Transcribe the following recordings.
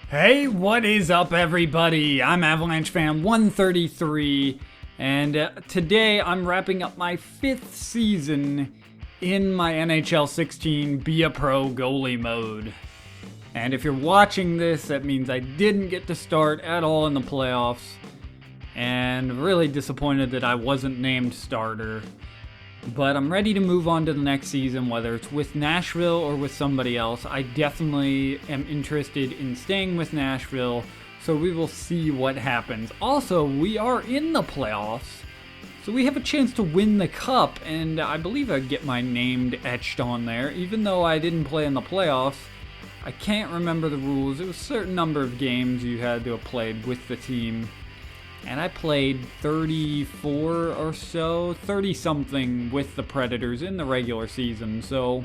Hey, what is up, everybody? I'm Avalanche Fan 133, and today I'm wrapping up my 5th season in my NHL 16 Be a Pro goalie mode. And if you're watching this, that means I didn't get to start at all in the playoffs, and really disappointed that I wasn't named starter. But I'm ready to move on to the next season, whether it's with Nashville or with somebody else. I definitely am interested in staying with Nashville, so we will see what happens. Also, we are in the playoffs, so we have a chance to win the cup, and I believe I'd get my name etched on there. Even though I didn't play in the playoffs, I can't remember the rules. It was a certain number of games you had to have played with the team. And I played 34 or so, 30-something with the Predators in the regular season, so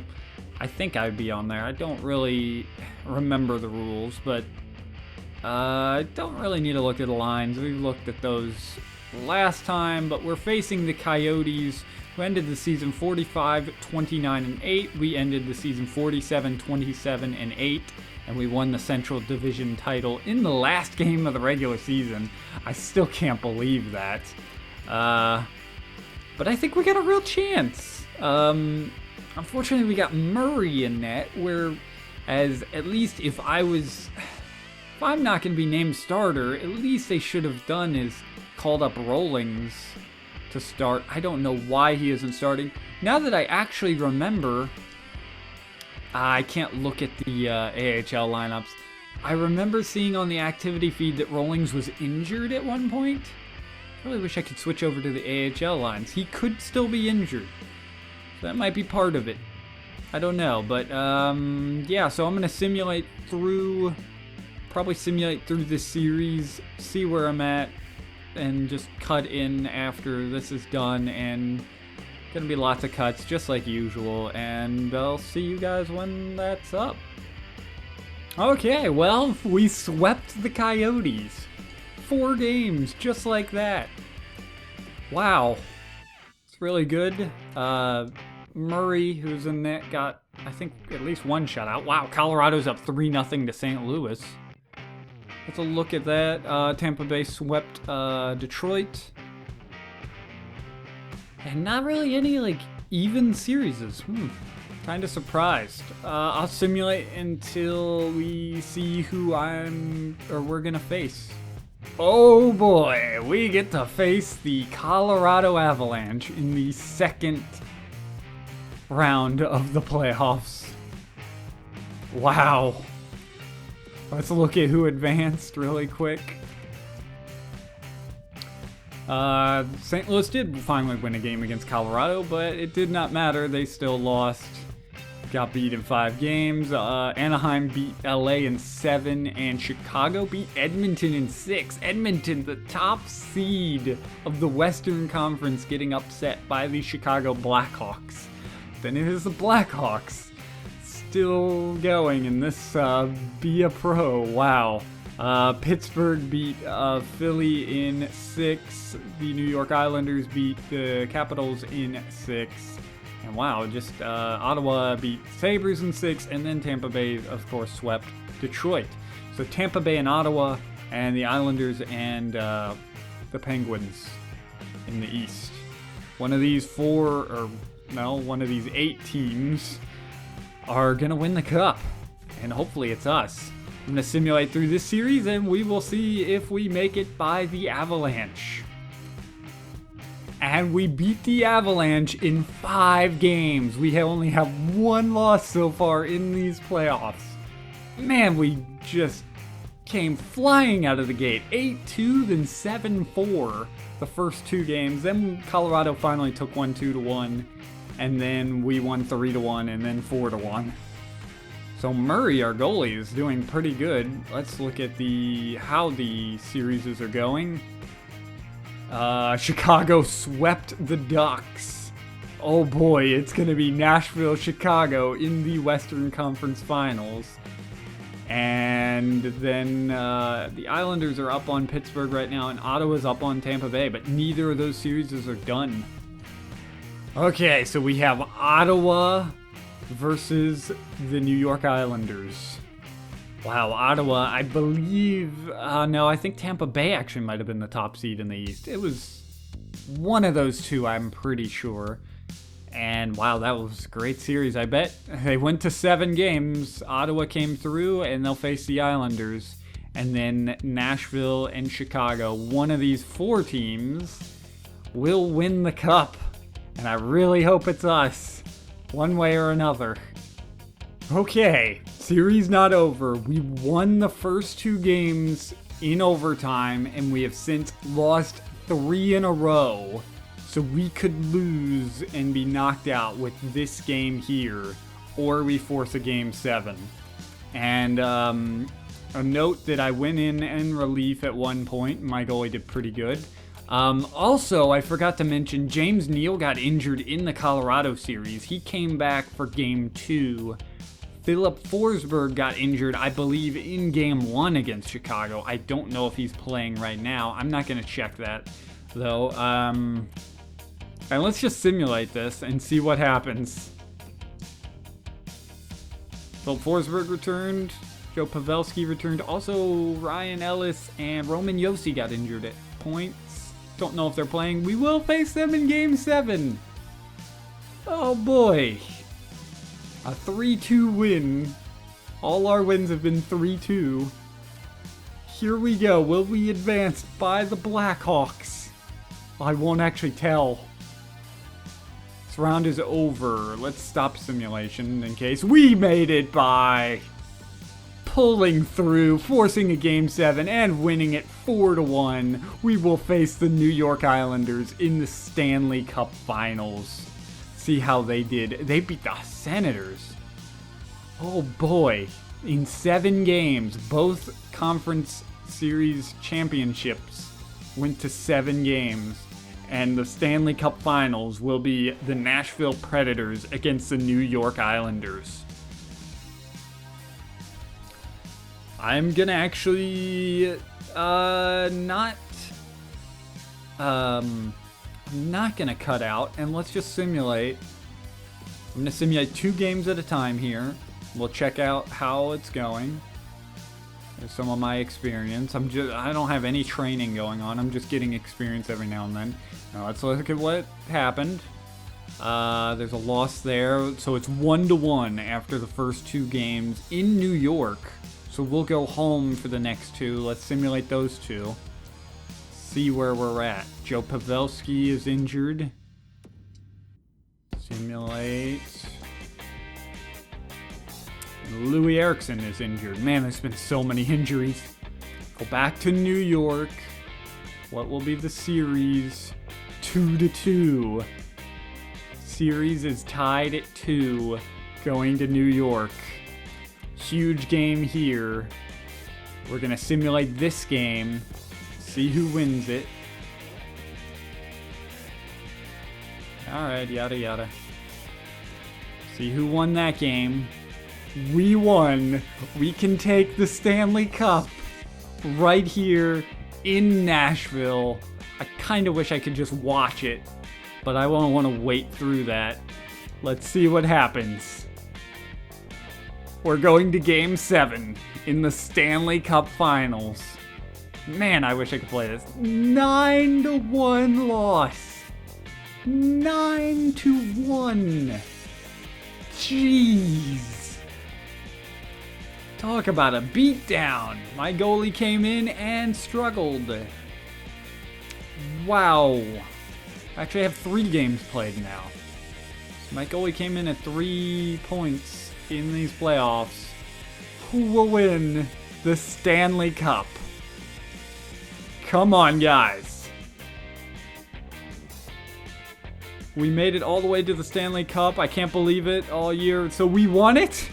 I think I'd be on there. I don't really remember the rules, but I don't really need to look at the lines. We looked at those last time, but we're facing the Coyotes, who ended the season 45-29-8. We ended the season 47-27-8. And we won the Central Division title in the last game of the regular season. I still can't believe that. But I think we got a real chance. Unfortunately, we got Murray in net, whereas at least if I'm not going to be named starter, at least they should have done is called up Rawlings to start. I don't know why he isn't starting. Now that I actually remember, I can't look at the AHL lineups. I remember seeing on the activity feed that Rawlings was injured at one point. I really wish I could switch over to the AHL lines. He could still be injured. So that might be part of it. I don't know. But, yeah, so I'm going to probably simulate through this series, see where I'm at, and just cut in after this is done, and gonna be lots of cuts, just like usual, and I'll see you guys when that's up. Okay, well, we swept the Coyotes. 4 games, just like that. Wow. It's really good. Murray, who's in net, got, I think, at least one shutout. Wow, Colorado's up 3-0 to St. Louis. Let's a look at that. Tampa Bay swept Detroit. And not really any, even series. Kind of surprised. I'll simulate until we see who we're gonna face. Oh boy, we get to face the Colorado Avalanche in the second round of the playoffs. Wow. Let's look at who advanced really quick. St. Louis did finally win a game against Colorado, but it did not matter. They still lost. Got beat in 5 games. Anaheim beat LA in 7, and Chicago beat Edmonton in 6. Edmonton, the top seed of the Western Conference, getting upset by the Chicago Blackhawks. Then it is the Blackhawks still going in this Be a Pro. Wow. Pittsburgh beat Philly in 6. The New York Islanders beat the Capitals in 6. And wow, just Ottawa beat Sabres in 6. And then Tampa Bay, of course, swept Detroit. So Tampa Bay and Ottawa, and the Islanders and the Penguins in the East. One of these 8 teams are going to win the Cup. And hopefully it's us. I'm going to simulate through this series, and we will see if we make it by the Avalanche. And we beat the Avalanche in 5 games. We only have 1 loss so far in these playoffs. Man, we just came flying out of the gate. 8-2, then 7-4 the first 2 games. Then Colorado finally took 1 2-1, and then we won 3-1, and then 4-1. So Murray, our goalie, is doing pretty good. Let's look at how the series are going. Chicago swept the Ducks. Oh boy, it's going to be Nashville, Chicago in the Western Conference Finals. And then the Islanders are up on Pittsburgh right now, and Ottawa's up on Tampa Bay, but neither of those series are done. Okay, so we have Ottawa versus the New York Islanders. Wow, Ottawa, I believe, no, I think Tampa Bay actually might have been the top seed in the East. It was one of those two, I'm pretty sure. And wow, that was a great series. I bet they went to 7 games. Ottawa came through, and they'll face the Islanders. And then Nashville and Chicago. One of these 4 teams will win the cup. And I really hope it's us, one way or another. Okay, series not over. We won the first 2 games in overtime, and we have since lost 3 in a row. So we could lose and be knocked out with this game here, or we force a game 7. And a note that I went in relief at one point. My goalie did pretty good. Also, I forgot to mention, James Neal got injured in the Colorado series. He came back for game 2. Philip Forsberg got injured, I believe, in game 1 against Chicago. I don't know if he's playing right now. I'm not going to check that, though. And let's just simulate this and see what happens. Philip Forsberg returned. Joe Pavelski returned. Also, Ryan Ellis and Roman Josi got injured at points. Don't know if they're playing. We will face them in Game 7. Oh boy. A 3-2 win. All our wins have been 3-2. Here we go. Will we advance by the Blackhawks? I won't actually tell. This round is over. Let's stop simulation in case we made it by pulling through, forcing a Game 7, and winning it 4-1. We will face the New York Islanders in the Stanley Cup Finals. See how they did. They beat the Senators. Oh boy. In 7 games, both conference series championships went to 7 games. And the Stanley Cup Finals will be the Nashville Predators against the New York Islanders. I'm gonna actually not gonna cut out, and let's just simulate. I'm gonna simulate 2 games at a time here. We'll check out how it's going. There's some of my experience. I don't have any training going on. I'm just getting experience every now and then. Now let's look at what happened. There's a loss there, so it's 1-1 after the first 2 games in New York. So we'll go home for the next 2. Let's simulate those 2. See where we're at. Joe Pavelski is injured. Simulate. Louis Eriksson is injured. Man, there's been so many injuries. Go back to New York. What will be the series? 2-2. Series is tied at 2. Going to New York. Huge game here. We're going to simulate this game. See who wins it. Alright, yada yada. See who won that game. We won. We can take the Stanley Cup right here in Nashville. I kind of wish I could just watch it, but I won't want to wait through that. Let's see what happens. We're going to Game 7 in the Stanley Cup Finals. Man, I wish I could play this. 9-1 loss. 9-1. Jeez. Talk about a beatdown. My goalie came in and struggled. Wow. Actually, I have 3 games played now. My goalie came in at 3 points in these playoffs. Who will win the Stanley Cup? Come on, guys. We made it all the way to the Stanley Cup. I can't believe it all year. So we won it?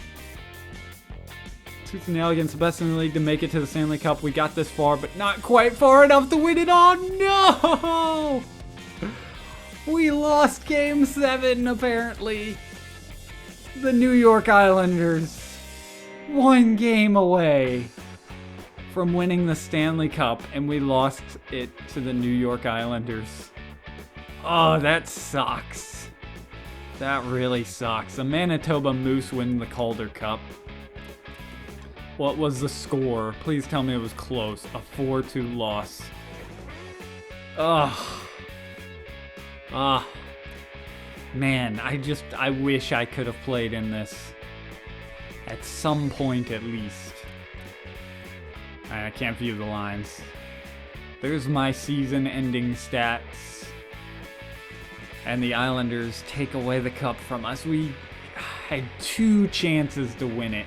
Tooth and nail against the best in the league to make it to the Stanley Cup. We got this far, but not quite far enough to win it all. No! We lost Game 7, apparently. The New York Islanders, 1 game away from winning the Stanley Cup, and we lost it to the New York Islanders. Oh, that sucks. That really sucks. The Manitoba Moose win the Calder Cup. What was the score? Please tell me it was close. A 4-2 loss. Ugh. Man, I wish I could have played in this. At some point, at least. I can't view the lines. There's my season-ending stats. And the Islanders take away the cup from us. We had 2 chances to win it.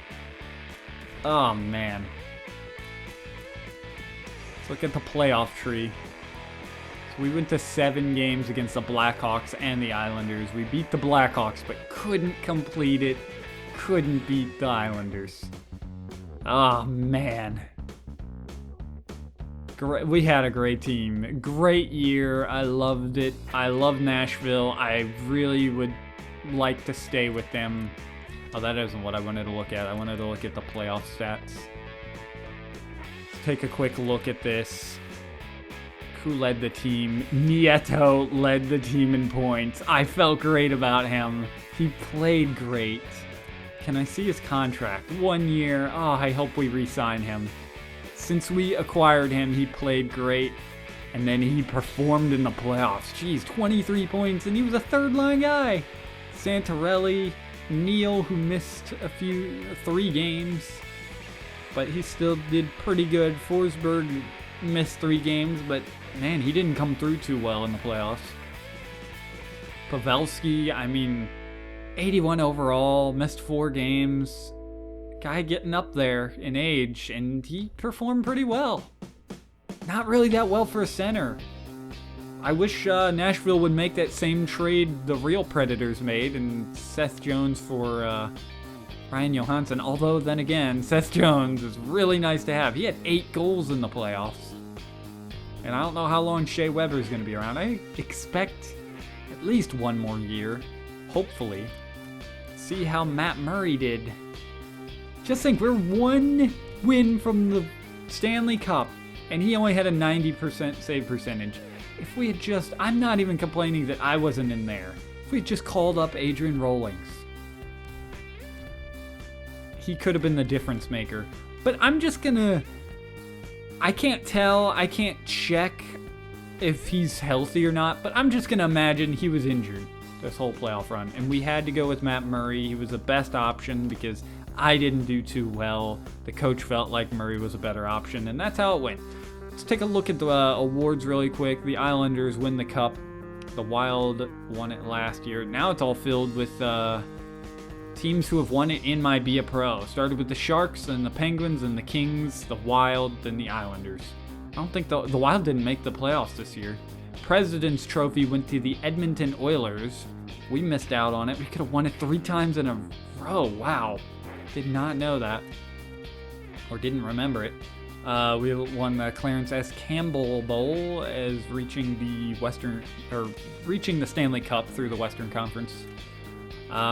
Oh, man. Let's look at the playoff tree. So we went to 7 games against the Blackhawks and the Islanders. We beat the Blackhawks, but couldn't complete it. Couldn't beat the Islanders. Oh, man. We had a great team. Great year. I loved it. I love Nashville. I really would like to stay with them. Oh, that isn't what I wanted to look at. I wanted to look at the playoff stats. Let's take a quick look at this. Who led the team? Nieto led the team in points. I felt great about him. He played great. Can I see his contract? 1 year. Oh, I hope we re-sign him. Since we acquired him, he played great. And then he performed in the playoffs. Jeez, 23 points, and he was a third-line guy. Santorelli, Neal, who missed 3 games. But he still did pretty good. Forsberg missed 3 games, but man, he didn't come through too well in the playoffs. Pavelski, I mean, 81 overall, missed 4 games. Guy getting up there in age, and he performed pretty well. Not really that well for a center. I wish Nashville would make that same trade the real Predators made, and Seth Jones for Ryan Johansson. Although, then again, Seth Jones is really nice to have. He had 8 goals in the playoffs. And I don't know how long Shea Weber's going to be around. I expect at least 1 more year, hopefully. See how Matt Murray did. Just think, we're 1 win from the Stanley Cup, and he only had a 90% save percentage. If we had just, I'm not even complaining that I wasn't in there. If we had just called up Adrian Rawlings, he could have been the difference maker. But I'm just gonna, I can't tell, I can't check if he's healthy or not, but I'm just gonna imagine he was injured this whole playoff run, and we had to go with Matt Murray. He was the best option because I didn't do too well. The coach felt like Murray was a better option, and that's how it went. Let's take a look at the awards really quick. The Islanders win the cup. The Wild won it last year. Now it's all filled with teams who have won it in my Be a Pro. Started with the Sharks, then the Penguins, and the Kings, the Wild, then the Islanders. I don't think the Wild didn't make the playoffs this year. President's Trophy went to the Edmonton Oilers. We missed out on it. We could have won it 3 times in a row. Wow. Did not know that, or didn't remember it. We won the Clarence S. Campbell Bowl as reaching the Stanley Cup through the Western Conference.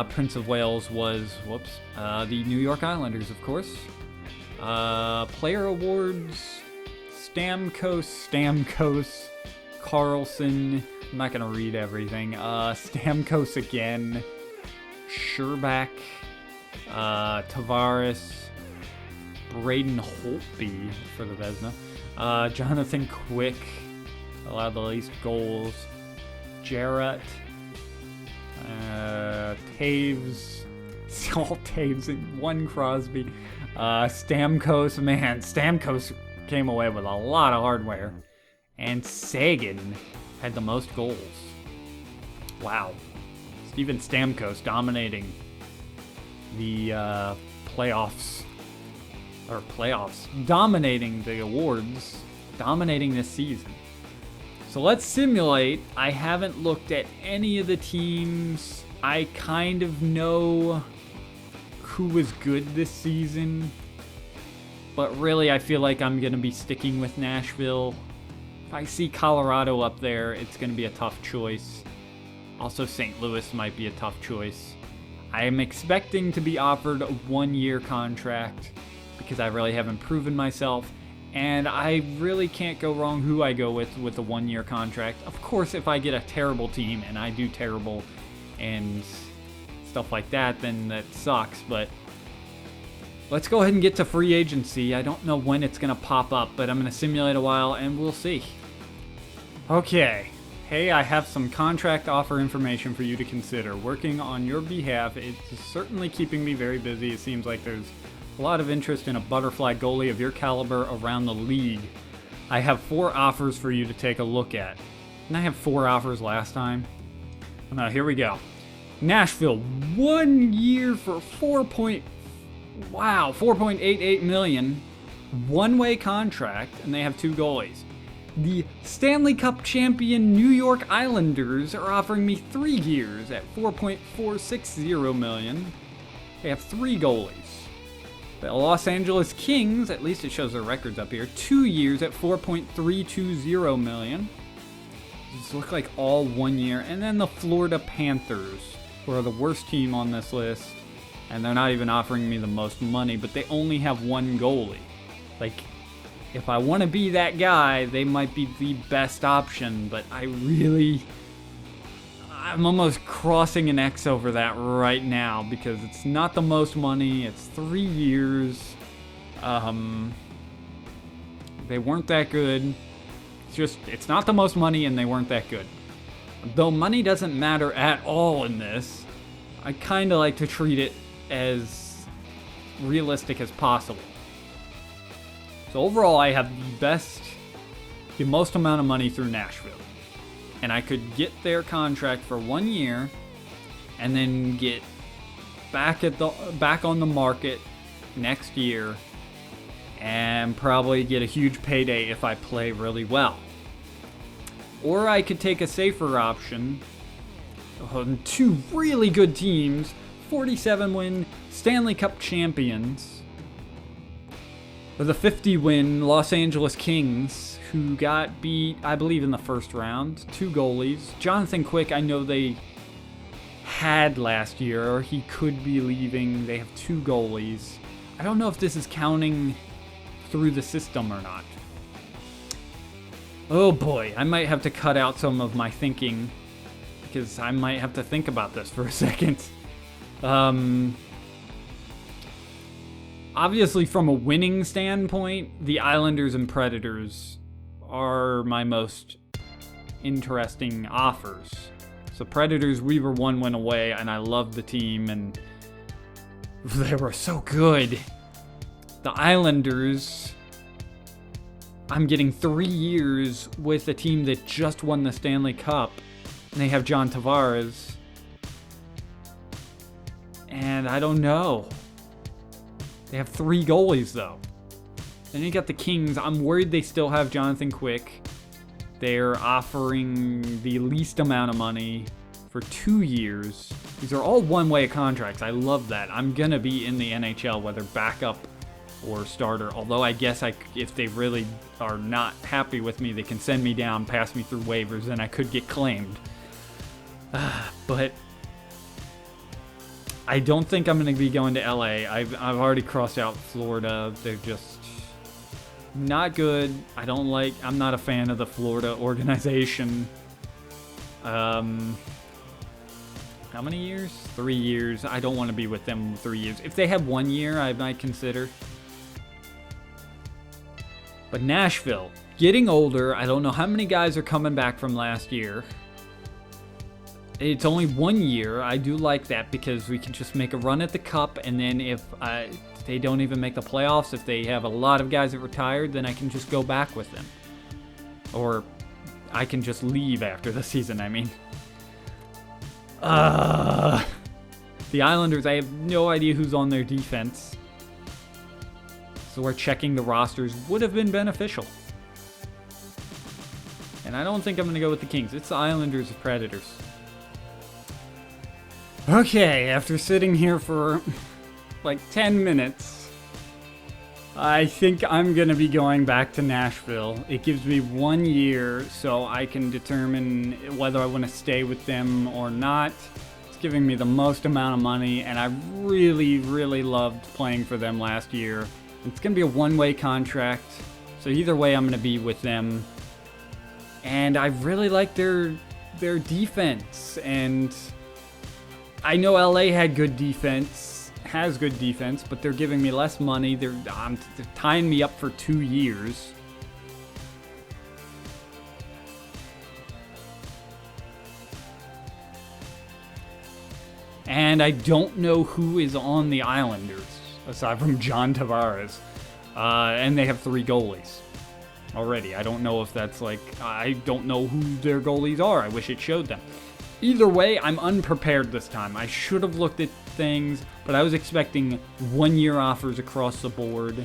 Prince of Wales was, the New York Islanders, of course. Player awards, Stamkos, Carlson. I'm not gonna read everything. Stamkos again, Sherbak. Tavares, Braden Holtby for the Vezina, Jonathan Quick allowed the least goals, Jarrett, Taves, all Taves and 1 Crosby, Stamkos, man, Stamkos came away with a lot of hardware, and Sagan had the most goals. Wow. Steven Stamkos dominating the playoffs, dominating the awards, dominating this season. So let's simulate. I haven't looked at any of the teams. I kind of know who was good this season, but really I feel like I'm going to be sticking with Nashville. If I see Colorado up there, it's going to be a tough choice. Also, St. Louis might be a tough choice. I am expecting to be offered a 1-year contract because I really haven't proven myself, and I really can't go wrong who I go with a 1-year contract. Of course, if I get a terrible team and I do terrible and stuff like that, then that sucks, but let's go ahead and get to free agency. I don't know when it's going to pop up, but I'm going to simulate a while and we'll see. Okay. Hey, I have some contract offer information for you to consider. Working on your behalf, it's certainly keeping me very busy. It seems like there's a lot of interest in a butterfly goalie of your caliber around the league. I have 4 offers for you to take a look at. Didn't I have 4 offers last time? Now, here we go. Nashville, 1 year for $4.88 million. One-way contract, and they have 2 goalies. The Stanley Cup champion New York Islanders are offering me 3 years at $4.460 million. They have 3 goalies. The Los Angeles Kings, at least it shows their records up here, 2 years at $4.320 million. These look like all 1 year. And then the Florida Panthers, who are the worst team on this list, and they're not even offering me the most money, but they only have 1 goalie. Like, if I want to be that guy, they might be the best option, but I'm almost crossing an X over that right now because it's not the most money. It's 3 years. They weren't that good. It's not the most money and they weren't that good. Though money doesn't matter at all in this, I kind of like to treat it as realistic as possible. So overall, I have the most amount of money through Nashville. And I could get their contract for 1 year and then get back on the market next year and probably get a huge payday if I play really well. Or I could take a safer option on 2 really good teams, 47-win Stanley Cup champions, or the 50-win Los Angeles Kings, who got beat, I believe, in the first round. 2 goalies. Jonathan Quick, I know they had last year, or he could be leaving. They have 2 goalies. I don't know if this is counting through the system or not. Oh boy, I might have to cut out some of my thinking, because I might have to think about this for a second. Obviously, from a winning standpoint, the Islanders and Predators are my most interesting offers. So Predators, we were 1 win away, and I loved the team, and they were so good. The Islanders, I'm getting 3 years with a team that just won the Stanley Cup, and they have John Tavares. And I don't know. They have 3 goalies, though. Then you got the Kings. I'm worried they still have Jonathan Quick. They're offering the least amount of money for 2 years. These are all one-way contracts. I love that. I'm going to be in the NHL, whether backup or starter. Although I guess if they really are not happy with me, they can send me down, pass me through waivers, and I could get claimed. But I don't think I'm going to be going to LA. I've already crossed out Florida. They're just not good. I'm not a fan of the Florida organization. How many years? 3 years. I don't want to be with them 3 years. If they have 1 year, I might consider. But Nashville, getting older. I don't know how many guys are coming back from last year. It's only 1 year. I do like that because we can just make a run at the cup, and then if they don't even make the playoffs, if they have a lot of guys that retired, then I can just go back with them. Or I can just leave after the season, I mean. The Islanders, I have no idea who's on their defense. So where checking the rosters would have been beneficial. And I don't think I'm going to go with the Kings. It's the Islanders or Predators. Okay, after sitting here for like 10 minutes, I think I'm going to be going back to Nashville. It gives me 1 year so I can determine whether I want to stay with them or not. It's giving me the most amount of money, and I really, really loved playing for them last year. It's going to be a one-way contract, so either way I'm going to be with them. And I really like their defense, and I know LA had good defense, has good defense, but they're giving me less money. They're tying me up for 2 years. And I don't know who is on the Islanders, aside from John Tavares. And they have 3 goalies already. I don't know if that's like, I don't know who their goalies are. I wish it showed them. Either way, I'm unprepared this time. I should have looked at things, but I was expecting 1-year offers across the board,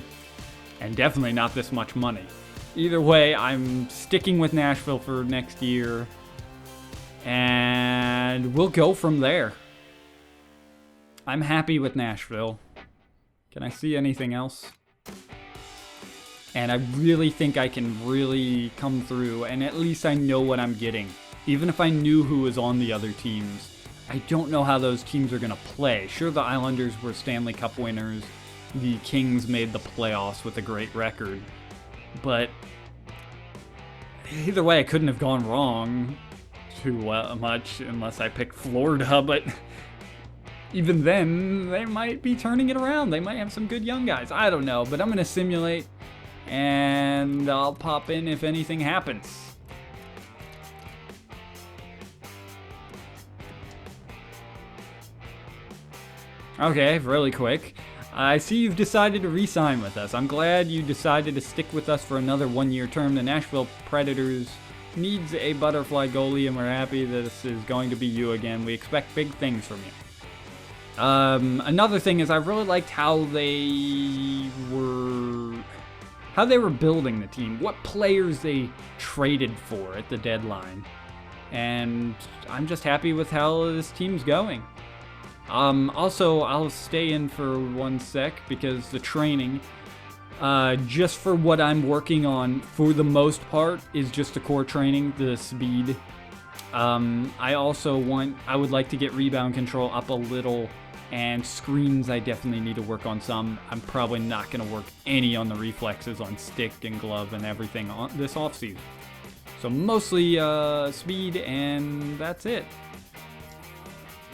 and definitely not this much money. Either way, I'm sticking with Nashville for next year, and we'll go from there. I'm happy with Nashville. Can I see anything else? And I really think I can really come through, and at least I know what I'm getting. Even if I knew who was on the other teams, I don't know how those teams are going to play. Sure, the Islanders were Stanley Cup winners. The Kings made the playoffs with a great record. But either way, I couldn't have gone wrong too much unless I picked Florida, but even then, they might be turning it around. They might have some good young guys. I don't know, but I'm going to simulate, and I'll pop in if anything happens. Okay, really quick. I see you've decided to re-sign with us. I'm glad you decided to stick with us for another 1-year term. The Nashville Predators needs a butterfly goalie, and we're happy that this is going to be you again. We expect big things from you. Another thing is I really liked how they were building the team, what players they traded for at the deadline. And I'm just happy with how this team's going. Also, I'll stay in for 1 sec because the training, just for what I'm working on for the most part is just the core training, the speed. I would like to get rebound control up a little, and screens I definitely need to work on some. I'm probably not going to work any on the reflexes on stick and glove and everything on this offseason. So mostly speed, and that's it.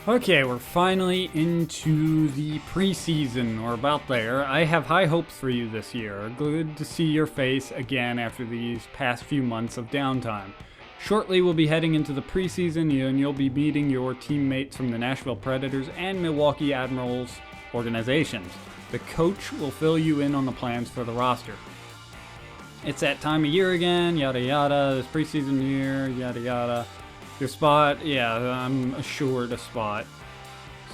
Okay, we're finally into the preseason, or about there. I have high hopes for you this year. Good to see your face again after these past few months of downtime. Shortly, we'll be heading into the preseason, and you'll be meeting your teammates from the Nashville Predators and Milwaukee Admirals organizations. The coach will fill you in on the plans for the roster. It's that time of year again, yada yada, this preseason year, yada yada. Your spot, yeah, I'm assured a spot.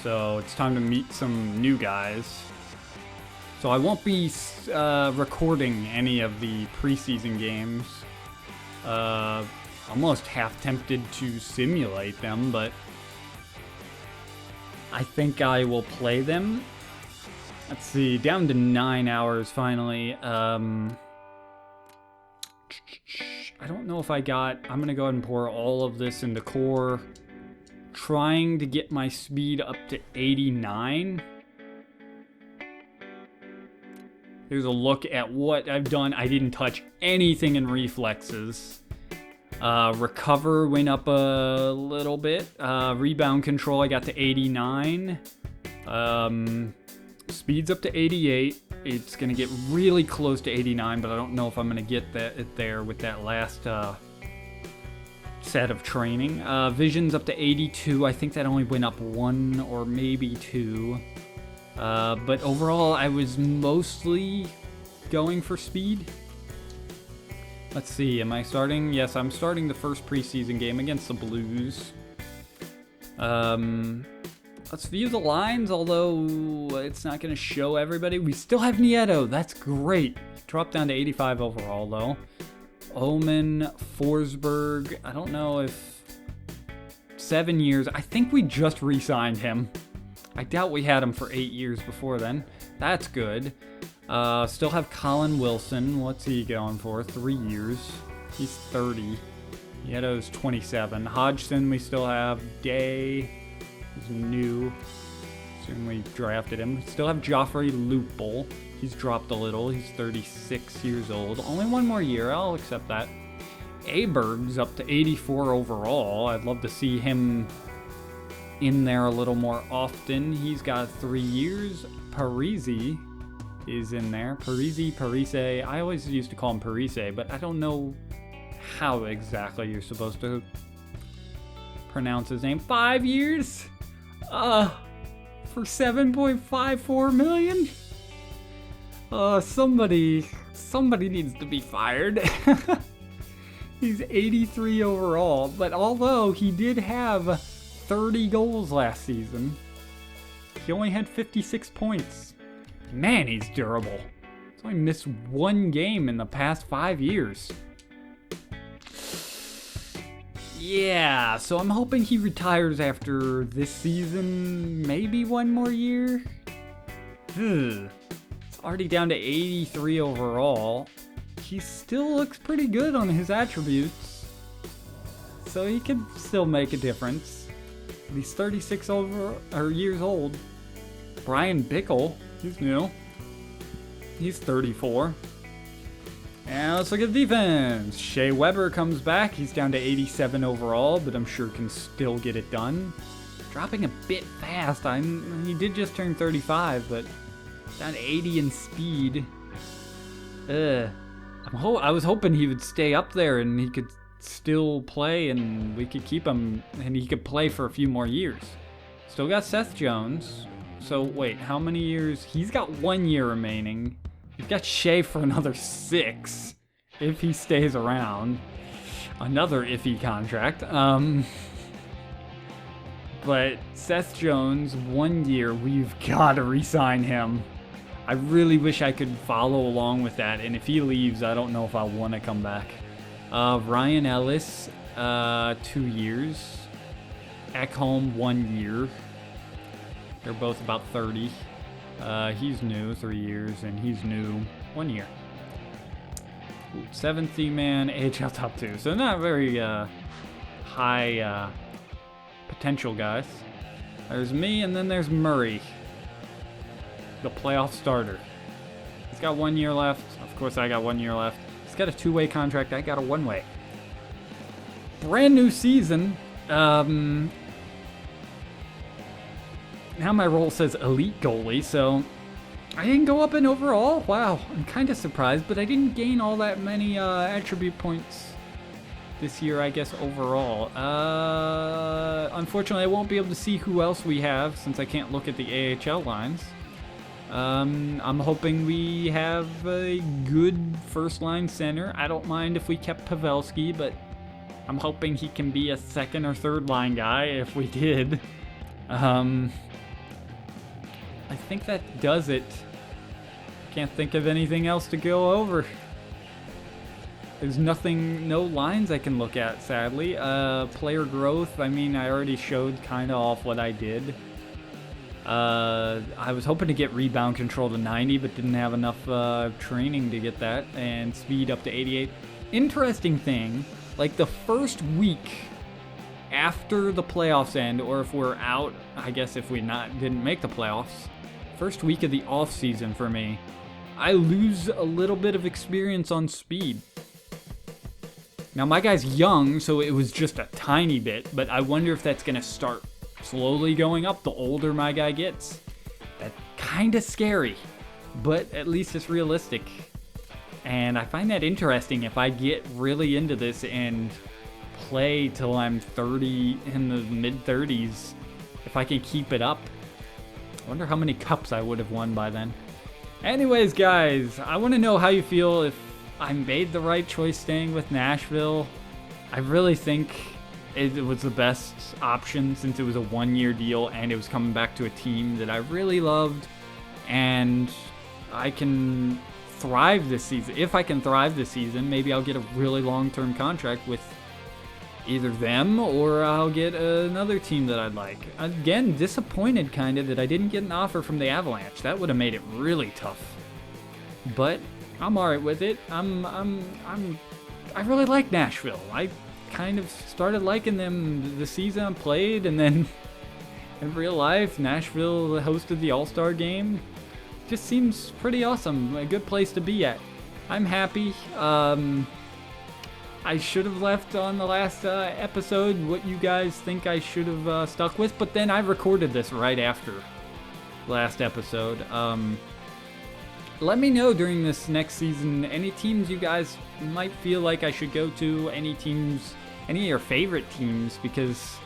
So it's time to meet some new guys. So I won't be recording any of the preseason games. Almost half tempted to simulate them, but I think I will play them. Let's see, down to 9 hours finally. I don't know if I'm gonna go ahead and pour all of this into core. Trying to get my speed up to 89. Here's a look at what I've done. I didn't touch anything in reflexes. Recover went up a little bit. Rebound control, I got to 89. Speed's up to 88. It's going to get really close to 89, but I don't know if I'm going to get it there with that last set of training. Vision's up to 82. I think that only went up 1 or maybe 2. But overall, I was mostly going for speed. Let's see, am I starting? Yes, I'm starting the first preseason game against the Blues. Let's view the lines, although it's not going to show everybody. We still have Nieto. That's great. Dropped down to 85 overall, though. Omen, Forsberg. I don't know if 7 years. I think we just re-signed him. I doubt we had him for 8 years before then. That's good. Still have Colin Wilson. What's he going for? 3 years. He's 30. Nieto's 27. Hodgson we still have. Day. He's new. Assume we drafted him. Still have Joffrey Lupul. He's dropped a little. He's 36 years old. Only 1 more year. I'll accept that. Aberg's up to 84 overall. I'd love to see him in there a little more often. He's got 3 years. Parisi is in there. Parise. I always used to call him Parise, but I don't know how exactly you're supposed to pronounce his name. 5 years? For $7.54 million? Somebody needs to be fired. He's 83 overall, but although he did have 30 goals last season, he only had 56 points. Man, he's durable. He's only missed 1 game in the past 5 years. Yeah, so I'm hoping he retires after this season, maybe 1 more year. It's already down to 83 overall. He still looks pretty good on his attributes, so he could still make a difference. He's 36 years old. Brian Bickle, he's new. He's 34. And let's look at the defense. Shea Weber comes back. He's down to 87 overall, but I'm sure can still get it done. Dropping a bit fast. He did just turn 35, but down to 80 in speed. I was hoping he would stay up there and he could still play and we could keep him and he could play for a few more years. Still got Seth Jones. So wait, how many years? He's got 1 year remaining. He's got Shea for another 6 if he stays around. Another iffy contract. But Seth Jones, 1 year, we've got to re-sign him. I really wish I could follow along with that, and if he leaves, I don't know if I want to come back. Ryan Ellis, 2 years. Ekholm, 1 year. They're both about 30. He's new, 3 years, and he's new, 1 year. 7th D-man, AHL top 2. So not very high potential guys. There's me, and then there's Murray, the playoff starter. He's got 1 year left. Of course, I got 1 year left. He's got a 2-way contract. I got a 1-way. Brand new season. Now my role says elite goalie, so I didn't go up in overall. Wow, I'm kind of surprised, but I didn't gain all that many attribute points this year, I guess, overall. Unfortunately, I won't be able to see who else we have since I can't look at the AHL lines. I'm hoping we have a good first-line center. I don't mind if we kept Pavelski, but I'm hoping he can be a second or third-line guy if we did. I think that does it. Can't think of anything else to go over. There's no lines I can look at, sadly. Player growth, I mean, I already showed kind of off what I did. I was hoping to get rebound control to 90, but didn't have enough training to get that, and speed up to 88. Interesting thing, like the first week after the playoffs end, or if we're out, I guess if we didn't make the playoffs, first week of the off season for me, I lose a little bit of experience on speed. Now my guy's young, so it was just a tiny bit, but I wonder if that's gonna start slowly going up the older my guy gets. That's kind of scary, but at least it's realistic. And I find that interesting if I get really into this and play till I'm 30, in the mid-30s, if I can keep it up. I wonder how many cups I would have won by then. Anyways, guys, I want to know how you feel if I made the right choice staying with Nashville. I really think it was the best option since it was a 1-year deal and it was coming back to a team that I really loved, and I can thrive this season. If I can thrive this season, maybe I'll get a really long-term contract with either them or I'll get another team that I'd like. Again, disappointed kind of that I didn't get an offer from the Avalanche. That would have made it really tough. But I'm alright with it. I really like Nashville. I kind of started liking them the season I played, and then in real life, Nashville hosted the All-Star game. Just seems pretty awesome. A good place to be at. I'm happy. I should have left on the last episode, what you guys think I should have stuck with, but then I recorded this right after last episode. Let me know during this next season any teams you guys might feel like I should go to, any of your favorite teams, because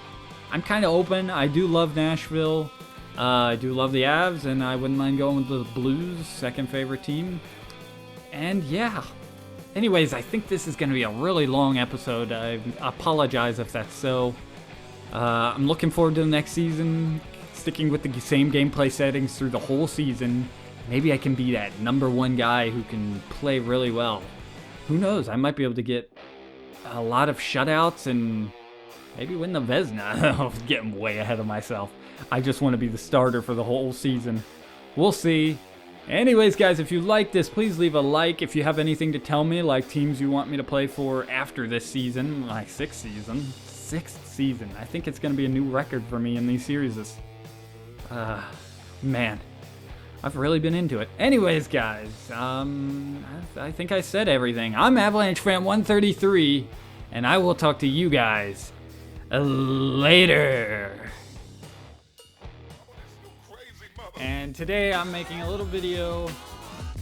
I'm kind of open. I do love Nashville. I do love the Avs, and I wouldn't mind going with the Blues, second favorite team. And yeah. Anyways, I think this is going to be a really long episode. I apologize if that's so. I'm looking forward to the next season, sticking with the same gameplay settings through the whole season. Maybe I can be that number one guy who can play really well. Who knows? I might be able to get a lot of shutouts and maybe win the Vezina. I'm getting way ahead of myself. I just want to be the starter for the whole season. We'll see. Anyways, guys, if you like this, please leave a like. If you have anything to tell me, like teams you want me to play for after this season, my sixth season. I think it's going to be a new record for me in these series. Man, I've really been into it. Anyways, guys, I think I said everything. I'm Avalanche Fan 133, and I will talk to you guys later. And today I'm making a little video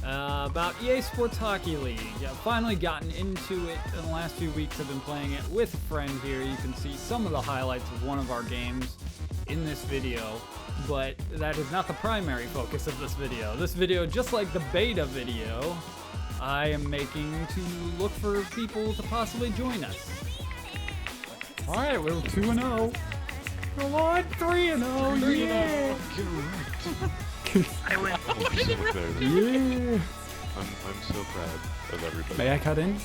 about EA Sports Hockey League. I've finally gotten into it in the last few weeks. I've been playing it with a friend here. You can see some of the highlights of one of our games in this video, but that is not the primary focus of this video. This video, just like the beta video, I am making to look for people to possibly join us. Alright, we're 2-0. Come on, 3-0, yeah! I win. Yeah! I'm so proud of everybody. May I cut in?